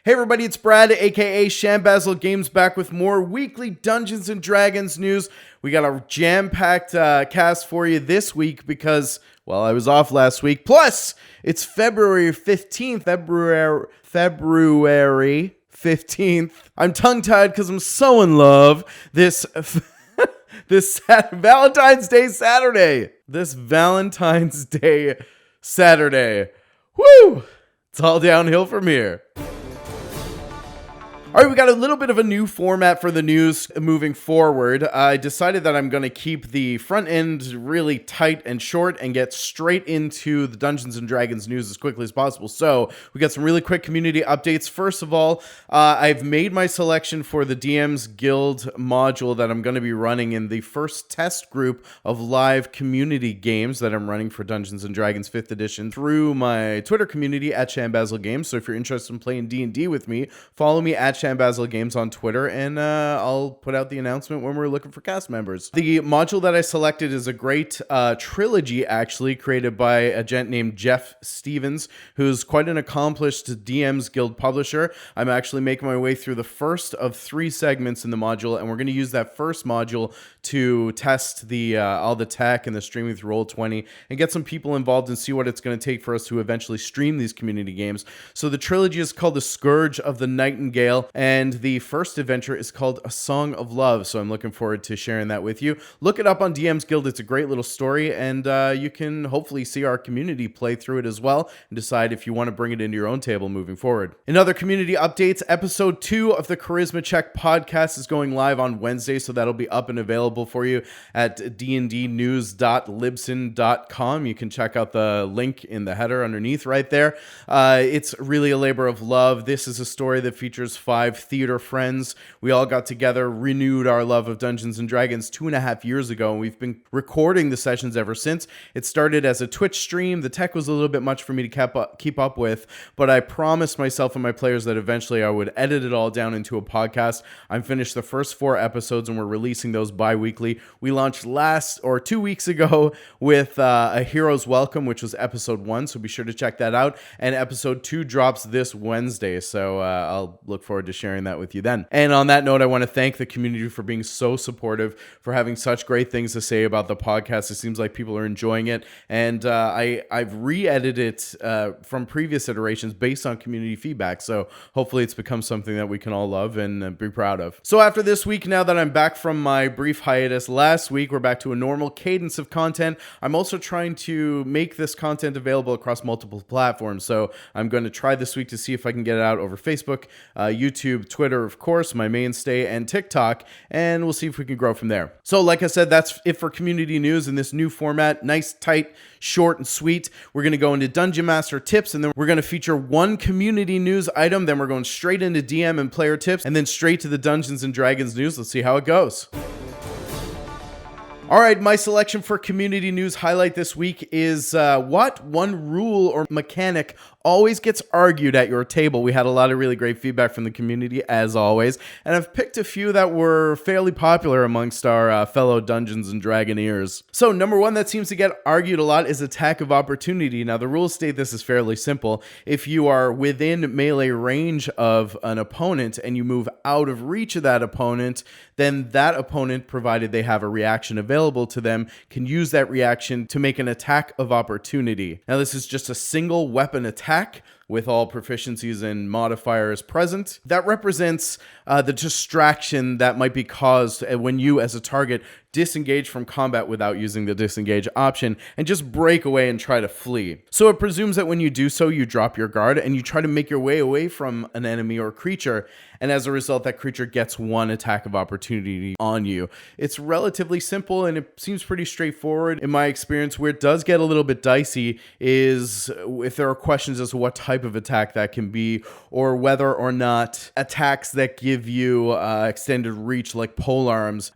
Hey everybody, it's Brad, aka Shambazzle Games, back with more weekly Dungeons & Dragons news. We got a jam-packed cast for you this week because, well, I was off last week. Plus, it's February 15th, February 15th. I'm tongue-tied because I'm so in love. This Valentine's Day Saturday. This Valentine's Day Saturday. Woo! It's all downhill from here. All right, we got a little bit of a new format for the news moving forward. I decided that I'm going to keep the front end really tight and short and get straight into the Dungeons & Dragons news as quickly as possible. So we got some really quick community updates. First of all, I've made my selection for the DMsGuild module that I'm going to be running in the first test group of live community games that I'm running for Dungeons & Dragons 5th edition through my Twitter community at Shambazzle Games. So if you're interested in playing D&D with me, follow me at Shambazzle Games on Twitter, and I'll put out the announcement when we're looking for cast members. The module that I selected is a great trilogy, actually, created by a gent named Jeff Stevens, who's quite an accomplished DMsGuild publisher. I'm actually making my way through the first of 3 segments in the module, and we're going to use that first module to test the all the tech and the streaming through Roll20 and get some people involved and see what it's going to take for us to eventually stream these community games. So the trilogy is called The Scourge of the Nightingale, and the first adventure is called A Song of Love, so I'm looking forward to sharing that with you. Look it up on DMsGuild. It's a great little story, and you can hopefully see our community play through it as well and decide if you want to bring it into your own table moving forward. In other community updates, episode 2 of the Charisma Check podcast is going live on Wednesday, so that'll be up and available for you at dndnews.libsyn.com. You can check out the link in the header underneath right there. It's really a labor of love. This is a story that features 5 theater friends. We all got together, renewed our love of Dungeons & Dragons 2.5 years ago, and we've been recording the sessions ever since. It started as a Twitch stream. The tech was a little bit much for me to keep up with, but I promised myself and my players that eventually I would edit it all down into a podcast. I'm finished the first 4 episodes, and we're releasing those bi-weekly. We launched 2 weeks ago with A Hero's Welcome, which was episode 1, so be sure to check that out, and episode 2 drops this Wednesday, so I'll look forward to sharing that with you then. And on that note, I want to thank the community for being so supportive, for having such great things to say about the podcast. It seems like people are enjoying it, and I've re-edited it from previous iterations based on community feedback, so hopefully it's become something that we can all love and be proud of. So after this week, now that I'm back from my brief hiatus last week, we're back to a normal cadence of content. I'm also trying to make this content available across multiple platforms, so I'm going to try this week to see if I can get it out over Facebook, YouTube, Twitter, of course, my mainstay, and TikTok, and we'll see if we can grow from there. So like I said, that's it for community news in this new format. Nice, tight, short, and sweet. We're going to go into Dungeon Master tips, and then we're going to feature one community news item, then we're going straight into DM and player tips, and then straight to the Dungeons & Dragons news. Let's see how it goes. All right, my selection for community news highlight this week is what one rule or mechanic always gets argued at your table. We had a lot of really great feedback from the community, as always, and I've picked a few that were fairly popular amongst our fellow Dungeons & Dragoneers. So number 1 that seems to get argued a lot is attack of opportunity. Now, the rules state this is fairly simple. If you are within melee range of an opponent and you move out of reach of that opponent, then that opponent, provided they have a reaction available to them, can use that reaction to make an attack of opportunity. Now, this is just a single weapon attack with all proficiencies and modifiers present. That represents the distraction that might be caused when you, as a target, disengage from combat without using the disengage option and just break away and try to flee. So it presumes that when you do so, you drop your guard and you try to make your way away from an enemy or creature, and as a result, that creature gets one attack of opportunity on you. It's relatively simple and it seems pretty straightforward. In my experience, where it does get a little bit dicey is if there are questions as to what type of attack that can be, or whether or not attacks that give you extended reach like polearms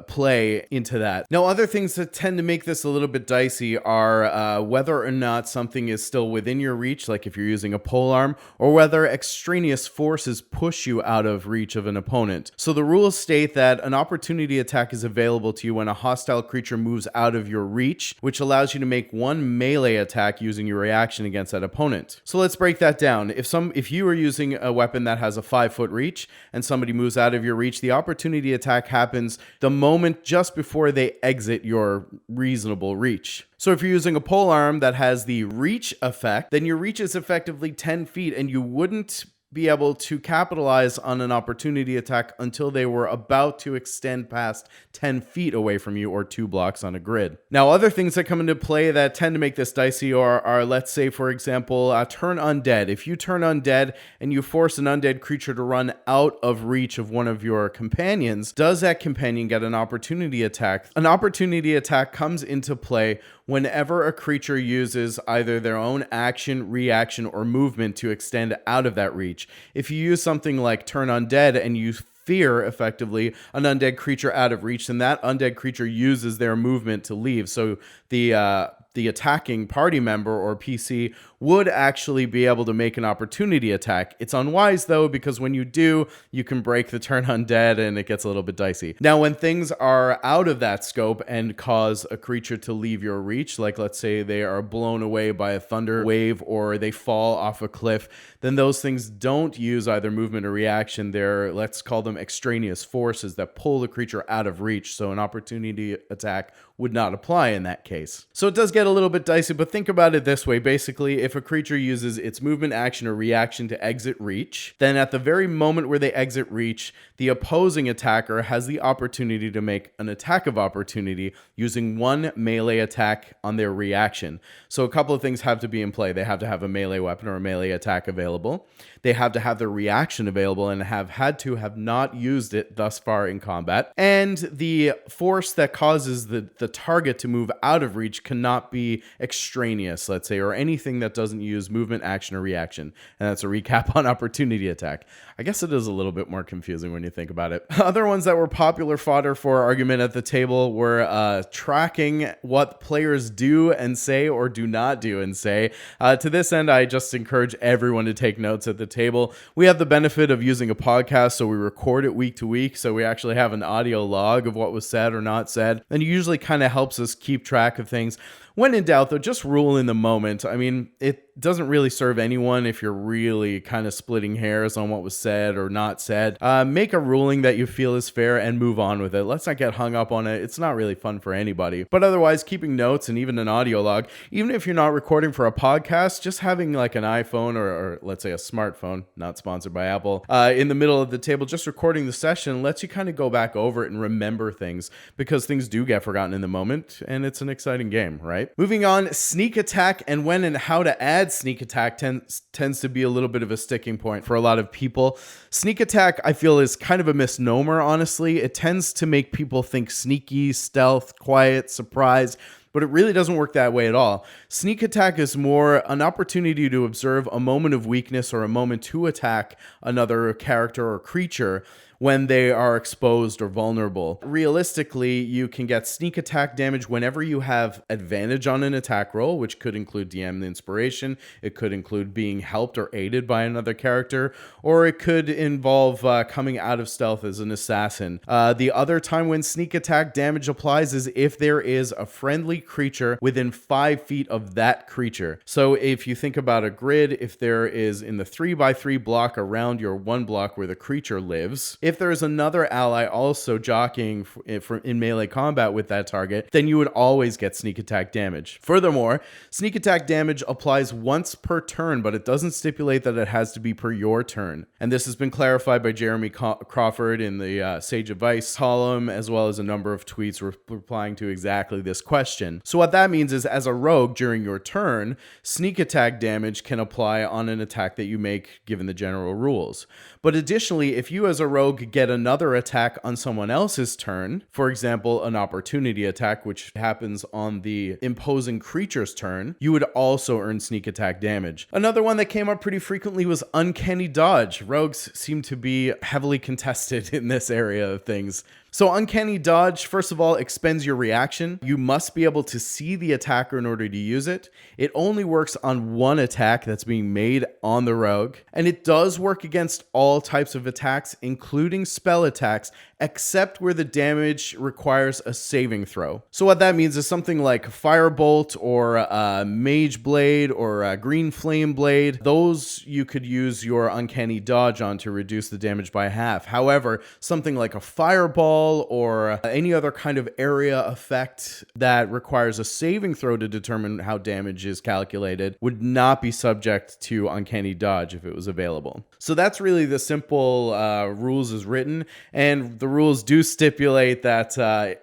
play into that. Now, other things that tend to make this a little bit dicey are whether or not something is still within your reach, like if you're using a polearm, or whether extraneous forces push you out of reach of an opponent. So the rules state that an opportunity attack is available to you when a hostile creature moves out of your reach, which allows you to make one melee attack using your reaction against that opponent. So let's break break that down. If you are using a weapon that has a 5-foot reach and somebody moves out of your reach, the opportunity attack happens the moment just before they exit your reasonable reach. So if you're using a polearm that has the reach effect, then your reach is effectively 10 feet and you wouldn't be able to capitalize on an opportunity attack until they were about to extend past 10 feet away from you or 2 blocks on a grid. Now, other things that come into play that tend to make this dicey are let's say, for example, turn undead. If you turn undead and you force an undead creature to run out of reach of one of your companions, does that companion get an opportunity attack? An opportunity attack comes into play whenever a creature uses either their own action, reaction, or movement to extend out of that reach. If you use something like turn undead and you fear effectively an undead creature out of reach, then that undead creature uses their movement to leave. So the attacking party member or PC would actually be able to make an opportunity attack. It's unwise though, because when you do, you can break the turn undead and it gets a little bit dicey. Now, when things are out of that scope and cause a creature to leave your reach, like let's say they are blown away by a thunder wave or they fall off a cliff, then those things don't use either movement or reaction. They're, let's call them extraneous forces that pull the creature out of reach. So an opportunity attack would not apply in that case. So it does get a little bit dicey, but think about it this way. Basically, if a creature uses its movement, action, or reaction to exit reach, then at the very moment where they exit reach, the opposing attacker has the opportunity to make an attack of opportunity using one melee attack on their reaction. So a couple of things have to be in play. They have to have a melee weapon or a melee attack available. They have to have their reaction available and have not used it thus far in combat. And the force that causes the target to move out of reach cannot be extraneous, let's say, or anything that doesn't use movement, action, or reaction. And that's a recap on opportunity attack. I guess it is a little bit more confusing when you think about it. Other ones that were popular fodder for argument at the table were tracking what players do and say or do not do and say. To this end, I just encourage everyone to take notes at the table. We have the benefit of using a podcast, so we record it week to week, so we actually have an audio log of what was said or not said, and it usually kind of helps us keep track of things. When in doubt, though, just rule in the moment. I mean, it doesn't really serve anyone if you're really kind of splitting hairs on what was said or not said. Make a ruling that you feel is fair and move on with it. Let's not get hung up on it. It's not really fun for anybody. But otherwise, keeping notes and even an audio log, even if you're not recording for a podcast, just having like an iPhone or let's say a smartphone, not sponsored by Apple, in the middle of the table, just recording the session lets you kind of go back over it and remember things, because things do get forgotten in the moment and it's an exciting game, right? Moving on, sneak attack and when and how to add sneak attack tends to be a little bit of a sticking point for a lot of people. Sneak attack, I feel, is kind of a misnomer, honestly. It tends to make people think sneaky, stealth, quiet, surprise, but it really doesn't work that way at all. Sneak attack is more an opportunity to observe a moment of weakness or a moment to attack another character or creature when they are exposed or vulnerable. Realistically, you can get sneak attack damage whenever you have advantage on an attack roll, which could include DM inspiration, it could include being helped or aided by another character, or it could involve coming out of stealth as an assassin. The other time when sneak attack damage applies is if there is a friendly creature within 5 feet of that creature. So if you think about a grid, if there is in the 3x3 block around your 1 block where the creature lives, if there is another ally also jockeying in melee combat with that target, then you would always get sneak attack damage. Furthermore, sneak attack damage applies once per turn, but it doesn't stipulate that it has to be per your turn. And this has been clarified by Jeremy Crawford in the Sage Advice column, as well as a number of tweets replying to exactly this question. So what that means is, as a rogue during your turn, sneak attack damage can apply on an attack that you make given the general rules. But additionally, if you as a rogue get another attack on someone else's turn, for example, an opportunity attack, which happens on the imposing creature's turn, you would also earn sneak attack damage. Another one that came up pretty frequently was Uncanny Dodge. Rogues seem to be heavily contested in this area of things. So Uncanny Dodge, first of all, expends your reaction. You must be able to see the attacker in order to use it. It only works on one attack that's being made on the rogue. And it does work against all types of attacks, including spell attacks except where the damage requires a saving throw. So what that means is something like Firebolt or Mage Blade or Green Flame Blade. Those you could use your Uncanny Dodge on to reduce the damage by half. However, something like a Fireball or any other kind of area effect that requires a saving throw to determine how damage is calculated would not be subject to Uncanny Dodge if it was available. So that's really the simple rules as written, and the rules do stipulate that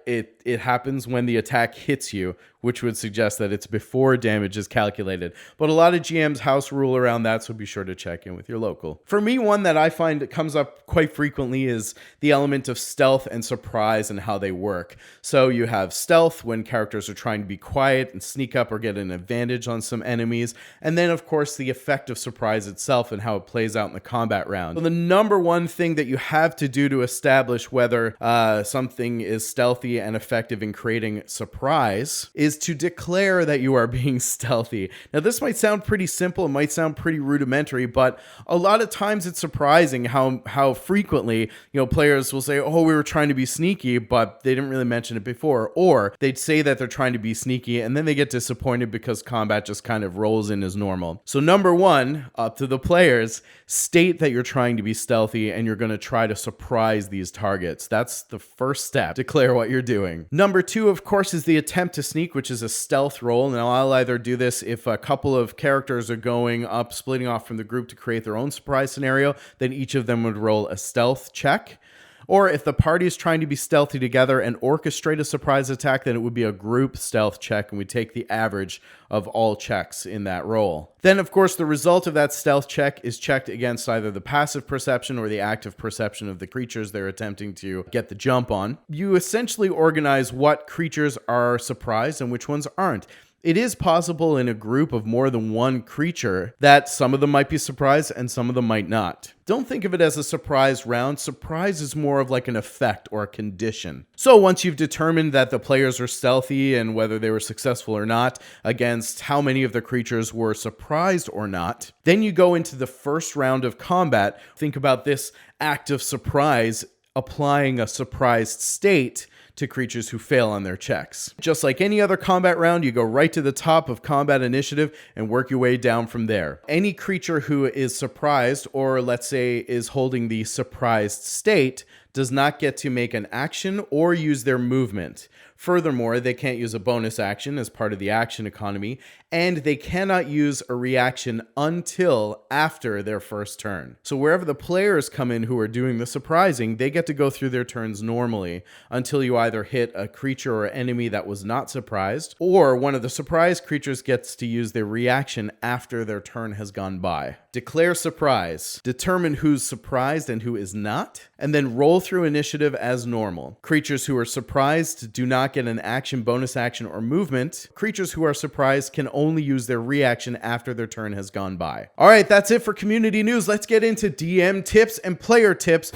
it happens when the attack hits you, which would suggest that it's before damage is calculated. But a lot of GMs house rule around that, so be sure to check in with your local. For me, one that I find that comes up quite frequently is the element of stealth and surprise and how they work. So you have stealth when characters are trying to be quiet and sneak up or get an advantage on some enemies. And then, of course, the effect of surprise itself and how it plays out in the combat round. So the number one thing that you have to do to establish whether something is stealthy and effective in creating surprise is to declare that you are being stealthy. Now, this might sound pretty simple, it might sound pretty rudimentary, but a lot of times it's surprising how frequently, players will say, oh, we were trying to be sneaky, but they didn't really mention it before. Or they'd say that they're trying to be sneaky, and then they get disappointed because combat just kind of rolls in as normal. So number one, up to the players, state that you're trying to be stealthy and you're going to try to surprise these targets. That's the first step. Declare what you're doing. Number two, of course, is the attempt to sneak, which is a stealth roll. Now, I'll either do this if a couple of characters are going up, splitting off from the group to create their own surprise scenario, then each of them would roll a stealth check. Or if the party is trying to be stealthy together and orchestrate a surprise attack, then it would be a group stealth check, and we take the average of all checks in that roll. Then, of course, the result of that stealth check is checked against either the passive perception or the active perception of the creatures they're attempting to get the jump on. You essentially organize what creatures are surprised and which ones aren't. It is possible in a group of more than one creature that some of them might be surprised and some of them might not. Don't think of it as a surprise round. Surprise is more of like an effect or a condition. So once you've determined that the players are stealthy and whether they were successful or not against how many of the creatures were surprised or not, then you go into the first round of combat. Think about this act of surprise applying a surprised state to creatures who fail on their checks. Just like any other combat round, you go right to the top of combat initiative and work your way down from there. Any creature who is surprised, or let's say is holding the surprised state, does not get to make an action or use their movement. Furthermore, they can't use a bonus action as part of the action economy, and they cannot use a reaction until after their first turn. So wherever the players come in who are doing the surprising, they get to go through their turns normally until you either hit a creature or enemy that was not surprised, or one of the surprised creatures gets to use their reaction after their turn has gone by. Declare surprise. Determine who's surprised and who is not, and then roll through initiative as normal. Creatures who are surprised do not get an action, bonus action, or movement. Creatures who are surprised can only use their reaction after their turn has gone by. All right, that's it for community news. Let's get into DM tips and player tips.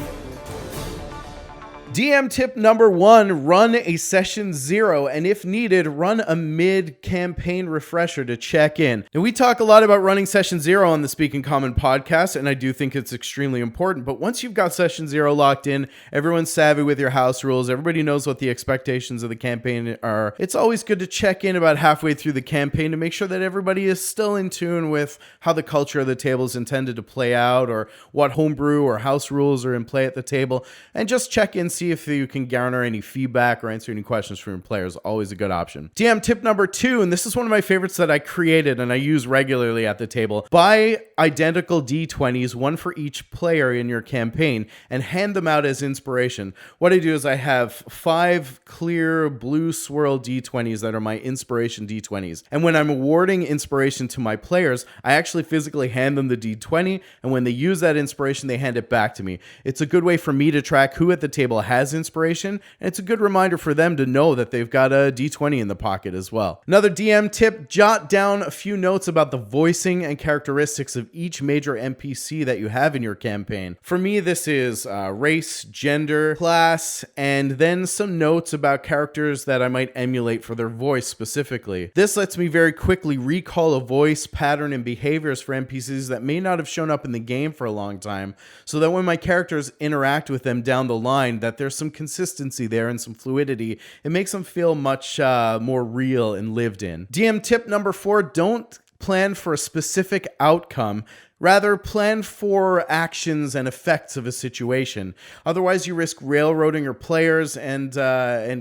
DM tip number one, run a session 0, and if needed, run a mid-campaign refresher to check in. Now, we talk a lot about running session 0 on the Speak in Common podcast, and I do think it's extremely important, but once you've got session 0 locked in, everyone's savvy with your house rules, everybody knows what the expectations of the campaign are. It's always good to check in about halfway through the campaign to make sure that everybody is still in tune with how the culture of the table is intended to play out, or what homebrew or house rules are in play at the table, and just check in, see if you can garner any feedback or answer any questions from your players. Always a good option. DM tip number 2, and this is one of my favorites that I created and I use regularly at the table. Buy identical D20s, one for each player in your campaign, and hand them out as inspiration. What I do is I have 5 clear blue swirl D20s that are my inspiration D20s. And when I'm awarding inspiration to my players, I actually physically hand them the D20, and when they use that inspiration, they hand it back to me. It's a good way for me to track who at the table has inspiration, and it's a good reminder for them to know that they've got a D20 in the pocket as well. Another DM tip, jot down a few notes about the voicing and characteristics of each major NPC that you have in your campaign. For me, this is race, gender, class, and then some notes about characters that I might emulate for their voice specifically. This lets me very quickly recall a voice, pattern, and behaviors for NPCs that may not have shown up in the game for a long time, so that when my characters interact with them down the line, that there's some consistency there and some fluidity. It makes them feel much more real and lived in. DM tip number 4, don't plan for a specific outcome. Rather, plan for actions and effects of a situation. Otherwise, you risk railroading your players and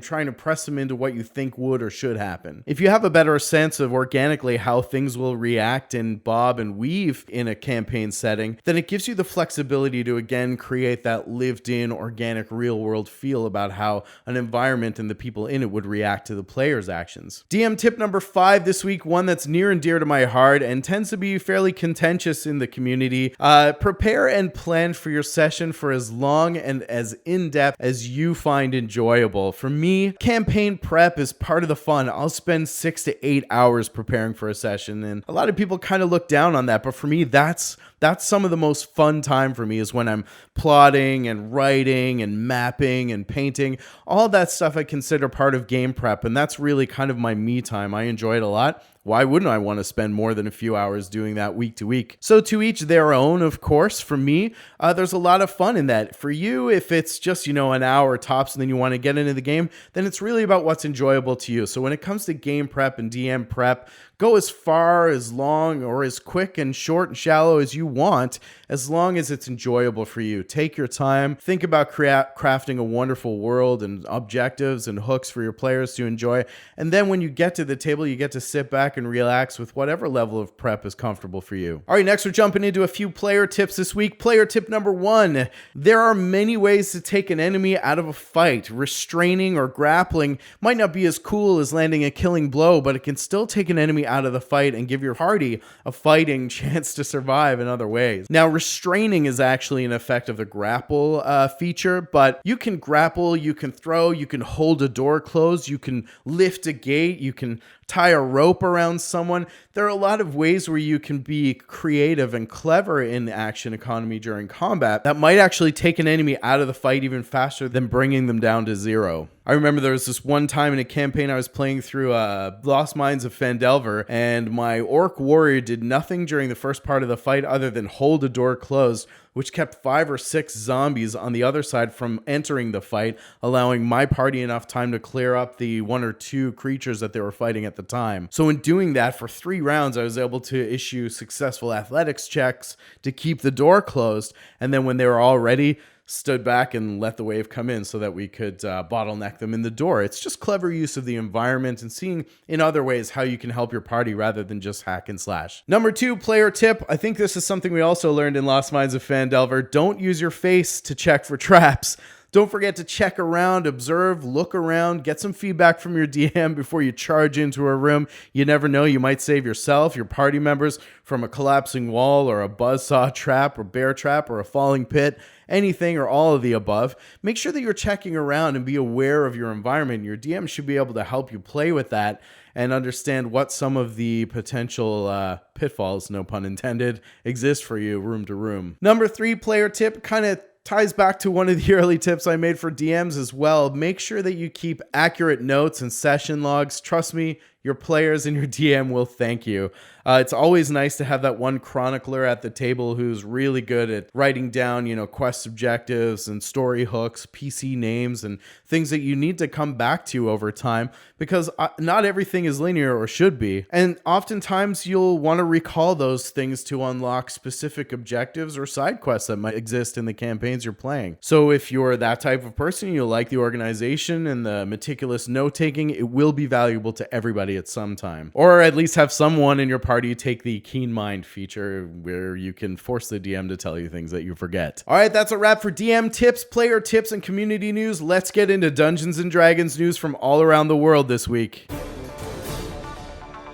trying to press them into what you think would or should happen. If you have a better sense of organically how things will react and bob and weave in a campaign setting, then it gives you the flexibility to again create that lived-in, organic, real-world feel about how an environment and the people in it would react to the player's actions. DM tip number 5 this week, one that's near and dear to my heart and tends to be fairly contentious in the community. Prepare and plan for your session for as long and as in-depth as you find enjoyable. For me, campaign prep is part of the fun. I'll spend 6 to 8 hours preparing for a session, and a lot of people kind of look down on that, but for me, that's some of the most fun time for me is when I'm plotting and writing and mapping and painting. All that stuff I consider part of game prep, and that's really kind of my me time. I enjoy it a lot. Why wouldn't I want to spend more than a few hours doing that week to week? So to each their own, of course. For me, there's a lot of fun in that. For you, if it's just, an hour tops and then you want to get into the game, then it's really about what's enjoyable to you. So when it comes to game prep and DM prep, go as far, as long, or as quick and short and shallow as you want, as long as it's enjoyable for you. Take your time. Think about crafting a wonderful world and objectives and hooks for your players to enjoy. And then when you get to the table, you get to sit back and relax with whatever level of prep is comfortable for you. All right, next we're jumping into a few player tips this week. Player tip number 1. There are many ways to take an enemy out of a fight. Restraining or grappling might not be as cool as landing a killing blow, but it can still take an enemy out of the fight and give your party a fighting chance to survive in other ways. Now, restraining is actually an effect of the grapple feature, but you can grapple, you can throw, you can hold a door closed, you can lift a gate, you can tie a rope around someone. There are a lot of ways where you can be creative and clever in the action economy during combat that might actually take an enemy out of the fight even faster than bringing them down to 0. I remember there was this one time in a campaign I was playing through Lost Mines of Phandelver, and my orc warrior did nothing during the first part of the fight other than hold a door closed, which kept 5 or 6 zombies on the other side from entering the fight, allowing my party enough time to clear up the 1 or 2 creatures that they were fighting at the time. So in doing that, for 3 rounds, I was able to issue successful athletics checks to keep the door closed, and then when they were all ready, stood back and let the wave come in so that we could bottleneck them in the door. It's just clever use of the environment and seeing in other ways how you can help your party rather than just hack and slash. Number 2, player tip. I think this is something we also learned in Lost Mines of Phandelver. Don't use your face to check for traps. Don't forget to check around, observe, look around, get some feedback from your DM before you charge into a room. You never know, you might save yourself, your party members from a collapsing wall or a buzzsaw trap or bear trap or a falling pit, anything or all of the above. Make sure that you're checking around and be aware of your environment. Your DM should be able to help you play with that and understand what some of the potential pitfalls, no pun intended, exist for you room to room. Number 3, player tip, kind of ties back to one of the early tips I made for DMs as well. Make sure that you keep accurate notes and session logs. Trust me, your players and your DM will thank you. It's always nice to have that one chronicler at the table who's really good at writing down, quest objectives and story hooks, PC names, and things that you need to come back to over time, because not everything is linear or should be. And oftentimes you'll want to recall those things to unlock specific objectives or side quests that might exist in the campaigns you're playing. So if you're that type of person, you like the organization and the meticulous note-taking, it will be valuable to everybody at some time. Or at least have someone in your party take the Keen Mind feature where you can force the DM to tell you things that you forget. All right, that's a wrap for DM tips, player tips, and community news. Let's get into Dungeons & Dragons news from all around the world this week.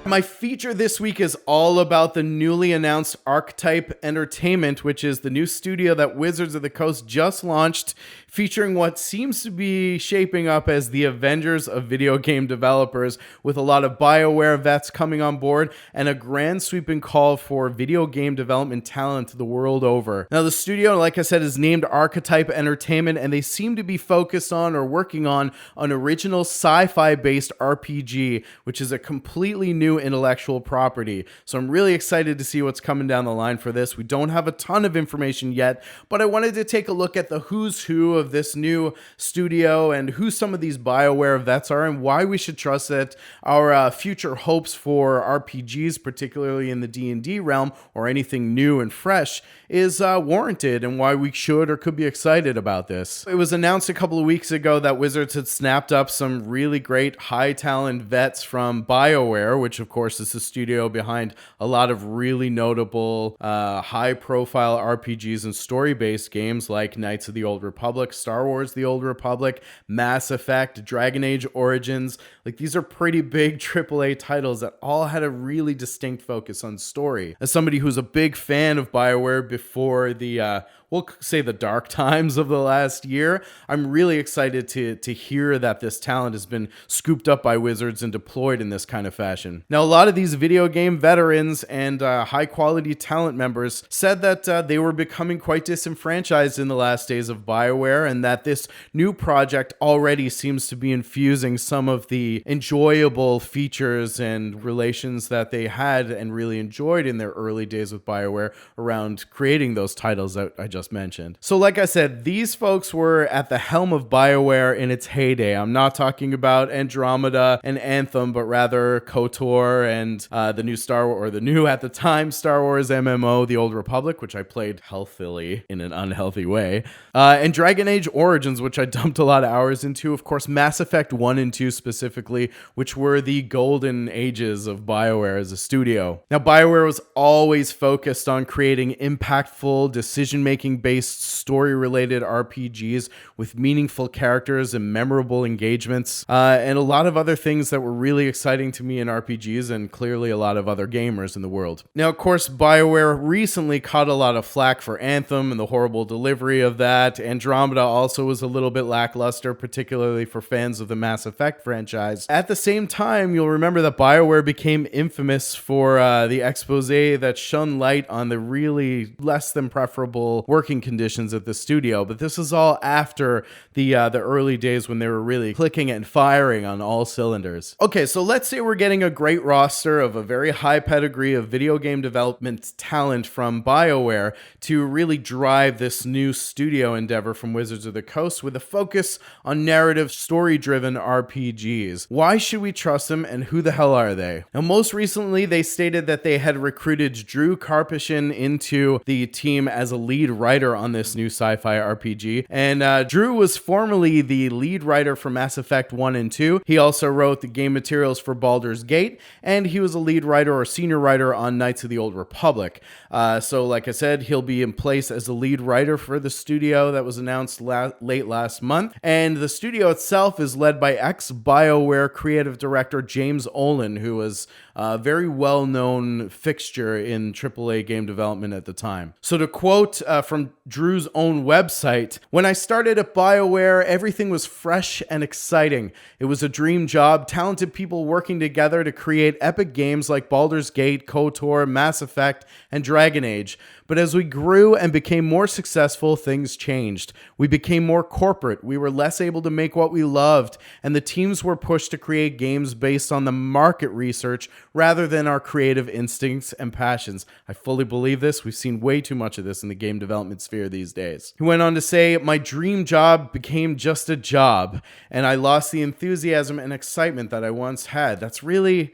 My feature this week is all about the newly announced Archetype Entertainment, which is the new studio that Wizards of the Coast just launched, featuring what seems to be shaping up as the Avengers of video game developers, with a lot of Bioware vets coming on board and a grand sweeping call for video game development talent the world over. Now, the studio, like I said, is named Archetype Entertainment, and they seem to be focused on or working on an original sci-fi based RPG, which is a completely new new intellectual property. So I'm really excited to see what's coming down the line for this. We don't have a ton of information yet, but I wanted to take a look at the who's who of this new studio and who some of these Bioware vets are and why we should trust that our future hopes for RPGs, particularly in the D&D realm or anything new and fresh, is warranted, and why we should or could be excited about this. It was announced a couple of weeks ago that Wizards had snapped up some really great high talent vets from Bioware, which of course is the studio behind a lot of really notable high profile RPGs and story based games like Knights of the Old Republic, Star Wars The Old Republic, Mass Effect, Dragon Age Origins. Like, these are pretty big AAA titles that all had a really distinct focus on story. As somebody who's a big fan of Bioware before the we'll say the dark times of the last year, I'm really excited to hear that this talent has been scooped up by Wizards and deployed in this kind of fashion. Now, a lot of these video game veterans and high quality talent members said that they were becoming quite disenfranchised in the last days of Bioware, and that this new project already seems to be infusing some of the enjoyable features and relations that they had and really enjoyed in their early days with Bioware around creating those titles that I just mentioned. So like I said, these folks were at the helm of Bioware in its heyday. I'm not talking about Andromeda and Anthem, but rather KOTOR and the new at the time Star Wars MMO, The Old Republic, which I played healthily in an unhealthy way, and Dragon Age Origins, which I dumped a lot of hours into. Of course, Mass Effect 1 and 2 specifically, which were the golden ages of Bioware as a studio. Now, Bioware was always focused on creating impactful, decision-making based story-related RPGs with meaningful characters and memorable engagements, and a lot of other things that were really exciting to me in RPGs and clearly a lot of other gamers in the world. Now, of course, Bioware recently caught a lot of flack for Anthem and the horrible delivery of that. Andromeda also was a little bit lackluster, particularly for fans of the Mass Effect franchise. At the same time, you'll remember that Bioware became infamous for the expose that shone light on the really less than preferable working conditions at the studio, but this is all after the early days when they were really clicking and firing on all cylinders. Okay, so let's say we're getting a great roster of a very high pedigree of video game development talent from Bioware to really drive this new studio endeavor from Wizards of the Coast with a focus on narrative, story-driven RPGs. Why should we trust them, and who the hell are they? Now, most recently, they stated that they had recruited Drew Karpyshyn into the team as a lead writer on this new sci-fi RPG, and Drew was formerly the lead writer for Mass Effect 1 and 2. He also wrote the game materials for Baldur's Gate, and he was a lead writer or senior writer on Knights of the Old Republic. So like I said, he'll be in place as the lead writer for the studio that was announced late last month, and the studio itself is led by ex-Bioware creative director James Ohlen, who was a very well-known fixture in AAA game development at the time. So to quote from Drew's own website, "When I started at Bioware, everything was fresh and exciting. It was a dream job, talented people working together to create epic games like Baldur's Gate, KOTOR, Mass Effect, and Dragon Age. But as we grew and became more successful, things changed. We became more corporate, we were less able to make what we loved, and the teams were pushed to create games based on the market research rather than our creative instincts and passions." I fully believe this. We've seen way too much of this in the game development sphere these days. He went on to say, "My dream job became just a job, and I lost the enthusiasm and excitement that I once had." That's really...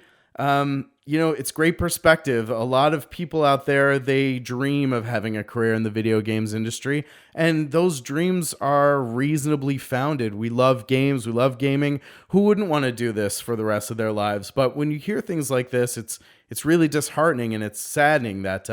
it's great perspective. A lot of people out there, they dream of having a career in the video games industry, and those dreams are reasonably founded. We love games, we love gaming. Who wouldn't want to do this for the rest of their lives? But when you hear things like this, it's really disheartening, and it's saddening that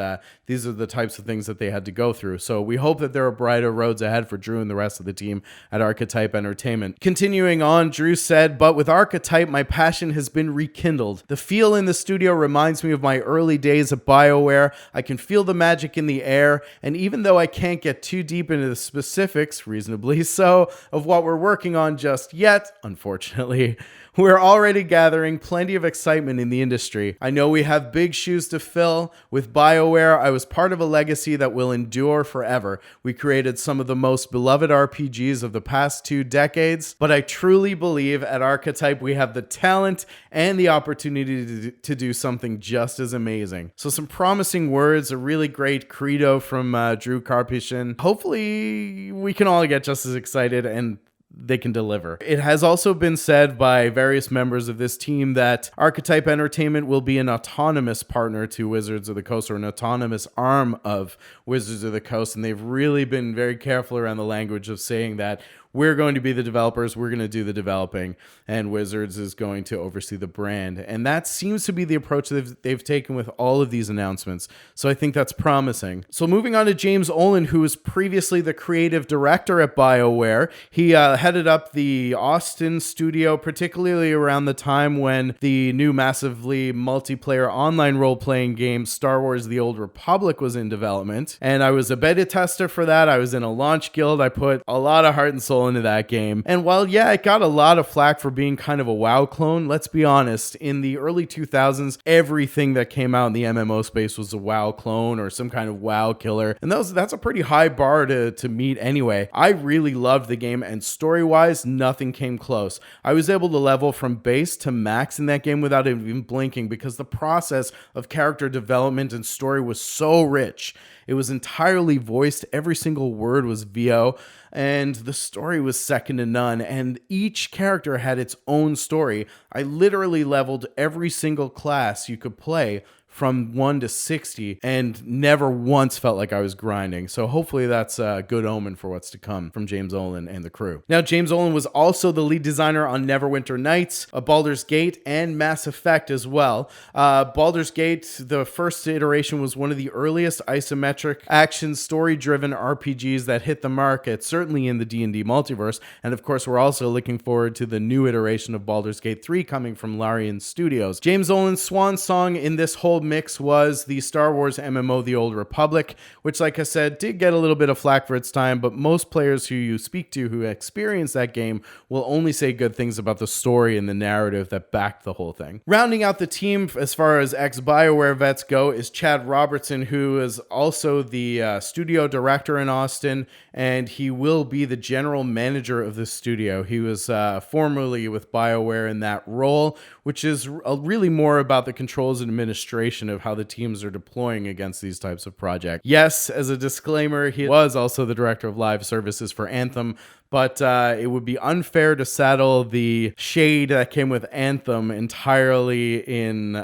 these are the types of things that they had to go through. So we hope that there are brighter roads ahead for Drew and the rest of the team at Archetype Entertainment. Continuing on, Drew said, "But with Archetype, my passion has been rekindled. The feel in the studio reminds me of my early days at Bioware. I can feel the magic in the air, and even though I can't get too deep into the specifics, reasonably so, of what we're working on just yet, unfortunately, We're already gathering plenty of excitement in the industry. I know we have big shoes to fill. With Bioware, I was part of a legacy that will endure forever. We created some of the most beloved RPGs of the past 2 decades, but I truly believe at Archetype we have the talent and the opportunity to do something just as amazing. So some promising words, a really great credo from Drew Karpyshyn. Hopefully we can all get just as excited and they can deliver. It has also been said by various members of this team that Archetype Entertainment will be an autonomous partner to Wizards of the Coast, or an autonomous arm of Wizards of the Coast, and they've really been very careful around the language of saying that we're going to be the developers, we're going to do the developing, and Wizards is going to oversee the brand. And that seems to be the approach they've taken with all of these announcements. So I think that's promising. So moving on to James Ohlen, who was previously the creative director at BioWare. He headed up the Austin studio, particularly around the time when the new massively multiplayer online role-playing game Star Wars The Old Republic was in development. And I was a beta tester for that. I was in a launch guild. I put a lot of heart and soul into that game. And while, yeah, it got a lot of flack for being kind of a WoW clone, let's be honest, in the early 2000s, everything that came out in the MMO space was a WoW clone or some kind of WoW killer. And that's a pretty high bar to meet anyway. I really loved the game, and story-wise, nothing came close. I was able to level from base to max in that game without even blinking because the process of character development and story was so rich. It was entirely voiced. Every single word was VO, and the story was second to none, and each character had its own story. I literally leveled every single class you could play from 1 to 60 and never once felt like I was grinding. So hopefully that's a good omen for what's to come from James Ohlen and the crew. Now, James Ohlen was also the lead designer on Neverwinter Nights, Baldur's Gate, and Mass Effect as well. Baldur's Gate, the first iteration, was one of the earliest isometric action story-driven RPGs that hit the market, certainly in the D&D multiverse. And of course, we're also looking forward to the new iteration of Baldur's Gate 3 coming from Larian Studios. James Ohlen's swan song in this whole mix was the Star Wars MMO The Old Republic, which, like I said, did get a little bit of flack for its time, but most players who you speak to who experience that game will only say good things about the story and the narrative that backed the whole thing. Rounding out the team as far as ex-BioWare vets go is Chad Robertson, who is also the studio director in Austin, and he will be the general manager of the studio. He was formerly with BioWare in that role, which is really more about the controls and administration of how the teams are deploying against these types of projects. Yes, as a disclaimer, he was also the director of live services for Anthem, but it would be unfair to saddle the shade that came with Anthem entirely in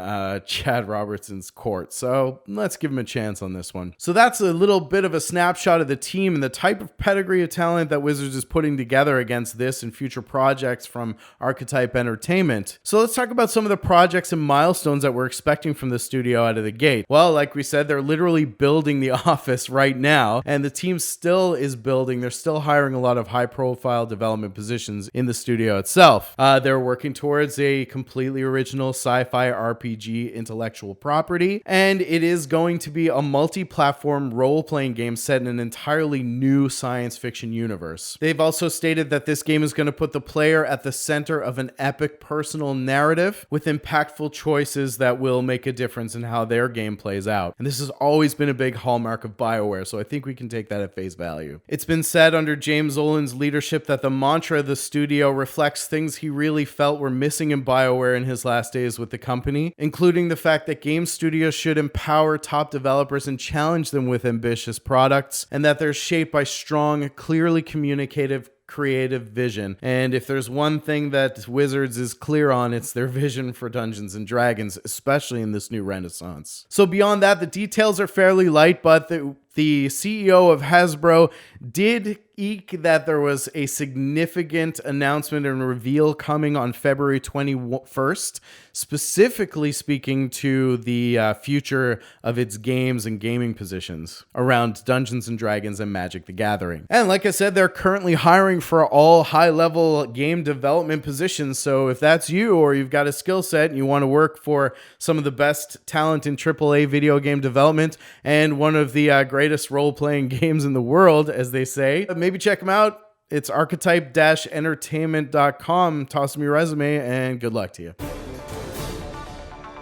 Chad Robertson's court. So let's give him a chance on this one. So that's a little bit of a snapshot of the team and the type of pedigree of talent that Wizards is putting together against this and future projects from Archetype Entertainment. So let's talk about some of the projects and milestones that we're expecting from the studio out of the gate. Well, like we said, they're literally building the office right now, and the team still is building. They're still hiring a lot of high-profile development positions in the studio itself. They're working towards a completely original sci-fi RPG intellectual property, and it is going to be a multi-platform role-playing game set in an entirely new science fiction universe. They've also stated that this game is going to put the player at the center of an epic personal narrative with impactful choices that will make a difference in how their game plays out. And this has always been a big hallmark of BioWare, so I think we can take that at face value. It's been said under James Ohlen's leadership that the mantra of the studio reflects things he really felt were missing in BioWare in his last days with the company, including the fact that game studios should empower top developers and challenge them with ambitious products, and that they're shaped by strong, clearly communicative creative vision. And if there's one thing that Wizards is clear on, it's their vision for Dungeons and Dragons, especially in this new renaissance. So beyond that, the details are fairly light, but the CEO of Hasbro did eke that there was a significant announcement and reveal coming on February 21st, specifically speaking to the future of its games and gaming positions around Dungeons and Dragons and Magic the Gathering. And like I said, they're currently hiring for all high-level game development positions, so if that's you or you've got a skill set and you want to work for some of the best talent in AAA video game development and one of the greatest role-playing games in the world, as they say, maybe check them out. It's archetype-entertainment.com. Toss me your resume and good luck to you.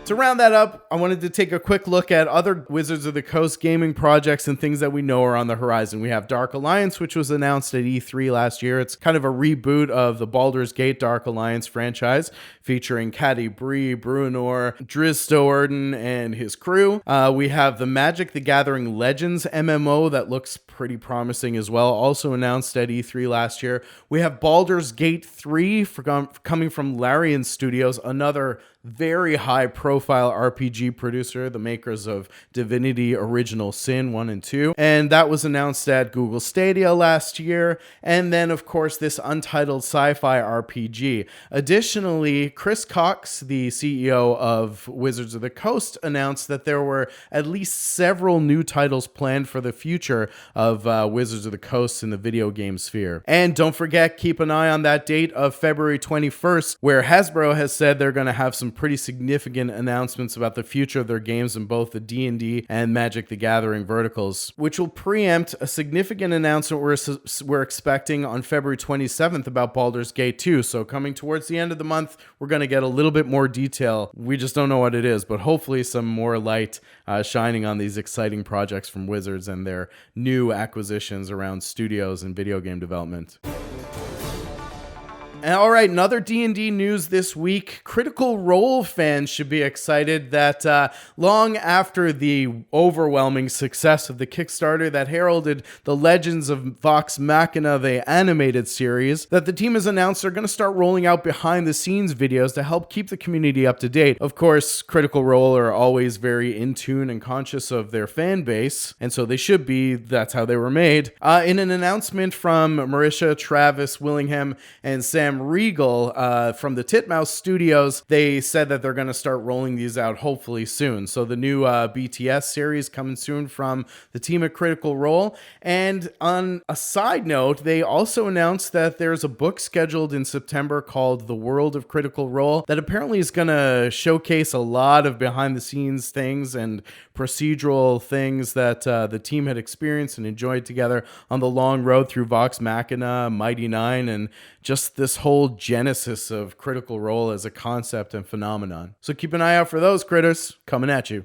To round that up, I wanted to take a quick look at other Wizards of the Coast gaming projects and things that we know are on the horizon. We have Dark Alliance, which was announced at E3 last year. It's kind of a reboot of the Baldur's Gate Dark Alliance franchise, featuring Cady Bree, Bruenor, Drizzt Do'Urden, and his crew. We have the Magic the Gathering Legends MMO that looks pretty promising as well, also announced at E3 last year. We have Baldur's Gate 3 coming from Larian Studios, another very high-profile RPG producer, the makers of Divinity Original Sin 1 and 2. And that was announced at Google Stadia last year. And then, of course, this Untitled Sci-fi RPG. Additionally, Chris Cox, the CEO of Wizards of the Coast, announced that there were at least several new titles planned for the future of Wizards of the Coast in the video game sphere. And don't forget, keep an eye on that date of February 21st, where Hasbro has said they're going to have some pretty significant announcements about the future of their games in both the D&D and Magic the Gathering verticals, which will preempt a significant announcement we're expecting on February 27th about Baldur's Gate 2. So coming towards the end of the month, we're going to get a little bit more detail. We just don't know what it is, but hopefully some more light shining on these exciting projects from Wizards and their new acquisitions around studios and video game development. And all right, another D&D news this week. Critical Role fans should be excited that long after the overwhelming success of the Kickstarter that heralded the Legends of Vox Machina, the animated series, that the team has announced they're going to start rolling out behind-the-scenes videos to help keep the community up to date. Of course, Critical Role are always very in tune and conscious of their fan base, and so they should be. That's how they were made. In an announcement from Marisha, Travis Willingham, and Sam Regal from the Titmouse Studios, they said that they're going to start rolling these out hopefully soon. So the new BTS series coming soon from the team at Critical Role. And on a side note, they also announced that there's a book scheduled in September called The World of Critical Role that apparently is going to showcase a lot of behind the scenes things and procedural things that the team had experienced and enjoyed together on the long road through Vox Machina, Mighty Nine, and just this whole genesis of Critical Role as a concept and phenomenon. So keep an eye out for those critters coming at you.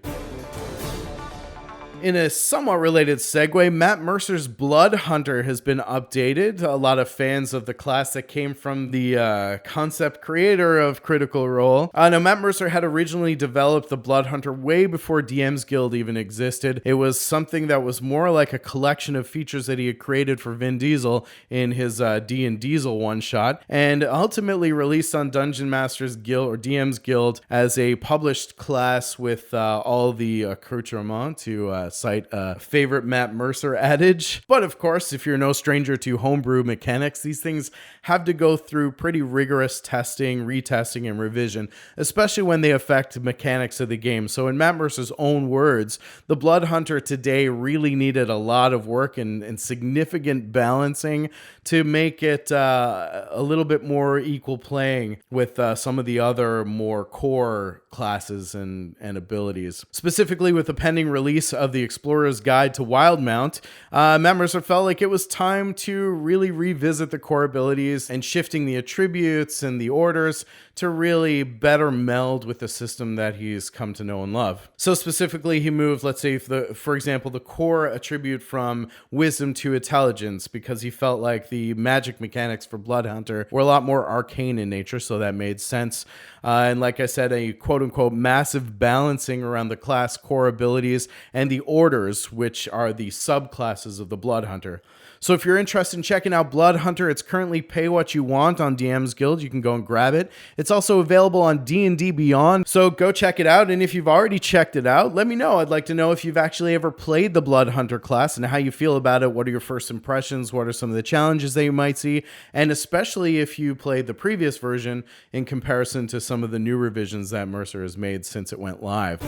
In a somewhat related segue, Matt Mercer's Blood Hunter has been updated. A lot of fans of the class that came from the concept creator of Critical Role. Now, Matt Mercer had originally developed the Blood Hunter way before DMsGuild even existed. It was something that was more like a collection of features that he had created for Vin Diesel in his D&Diesel one-shot, and ultimately released on Dungeon Masters Guild or DMsGuild as a published class with all the accoutrements to cite a favorite Matt Mercer adage. But of course, if you're no stranger to homebrew mechanics, these things have to go through pretty rigorous testing, retesting, and revision, especially when they affect mechanics of the game. So in Matt Mercer's own words, the Blood Hunter today really needed a lot of work and significant balancing to make it a little bit more equal playing with some of the other more core classes and abilities. Specifically with the pending release of the Explorer's Guide to Wildmount, Matt Mercer felt like it was time to really revisit the core abilities and shifting the attributes and the orders to really better meld with the system that he's come to know and love. So specifically, he moved, let's say, for example, the core attribute from Wisdom to Intelligence, because he felt like the magic mechanics for Blood Hunter were a lot more arcane in nature, so that made sense. And like I said, a quote-unquote massive balancing around the class core abilities and the orders, which are the subclasses of the Blood Hunter. So if you're interested in checking out Blood Hunter, it's currently pay what you want on DMsGuild. You can go and grab it. It's also available on D&D Beyond, so go check it out. And if you've already checked it out, let me know. I'd like to know if you've actually ever played the Blood Hunter class and how you feel about it. What are your first impressions? What are some of the challenges that you might see? And especially if you played the previous version in comparison to some of the new revisions that Mercer has made since it went live.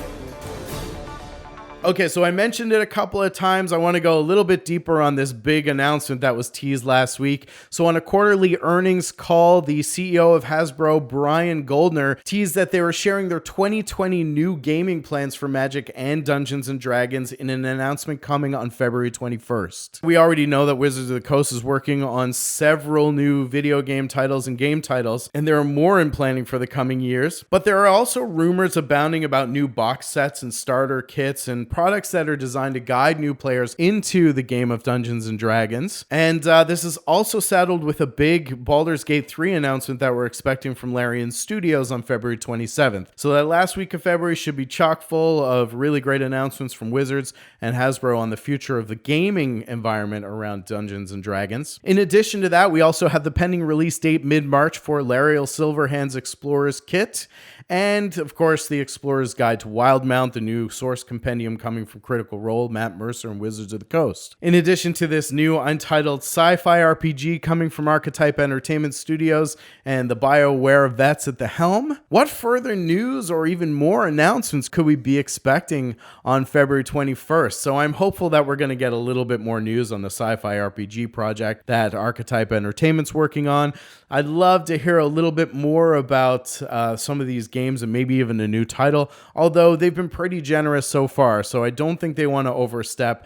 Okay, so I mentioned it a couple of times. I want to go a little bit deeper on this big announcement that was teased last week. So on a quarterly earnings call, the CEO of Hasbro, Brian Goldner, teased that they were sharing their 2020 new gaming plans for Magic and Dungeons & Dragons in an announcement coming on February 21st. We already know that Wizards of the Coast is working on several new video game titles and game titles, and there are more in planning for the coming years. But there are also rumors abounding about new box sets and starter kits and products that are designed to guide new players into the game of Dungeons and Dragons. And this is also saddled with a big Baldur's Gate 3 announcement that we're expecting from Larian Studios on February 27th. So that last week of February should be chock full of really great announcements from Wizards and Hasbro on the future of the gaming environment around Dungeons and Dragons. In addition to that, we also have the pending release date mid-March for Lariel Silverhand's Explorer's Kit, and of course the Explorer's Guide to Wildmount, the new source compendium coming from Critical Role, Matt Mercer, and Wizards of the Coast. In addition to this new Untitled Sci-fi RPG coming from Archetype Entertainment Studios and the Bioware vets at the helm, what further news or even more announcements could we be expecting on February 21st? So I'm hopeful that we're going to get a little bit more news on the sci-fi RPG project that Archetype Entertainment's working on. I'd love to hear a little bit more about some of these games and maybe even a new title, although they've been pretty generous so far, so I don't think they want to overstep.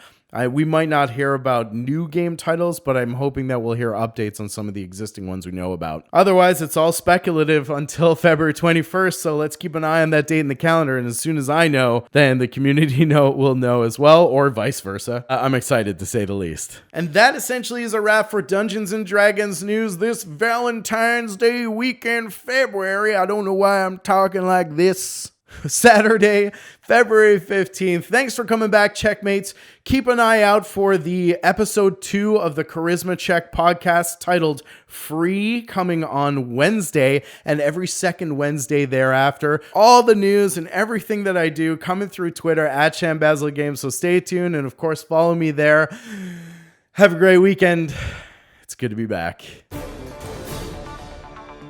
We might not hear about new game titles, but I'm hoping that we'll hear updates on some of the existing ones we know about. Otherwise, it's all speculative until February 21st, so let's keep an eye on that date in the calendar, and as soon as I know, then the community will know as well, or vice versa. I'm excited, to say the least. And that essentially is a wrap for Dungeons & Dragons news this Valentine's Day weekend, February. I don't know why I'm talking like this. Saturday, February 15th. Thanks for coming back, Checkmates. Keep an eye out for the episode 2 of the Charisma Check podcast titled Free, coming on Wednesday and every second Wednesday thereafter. All the news and everything that I do coming through Twitter at @ShamBasilGames, so stay tuned and of course follow me there. Have a great weekend. It's good to be back.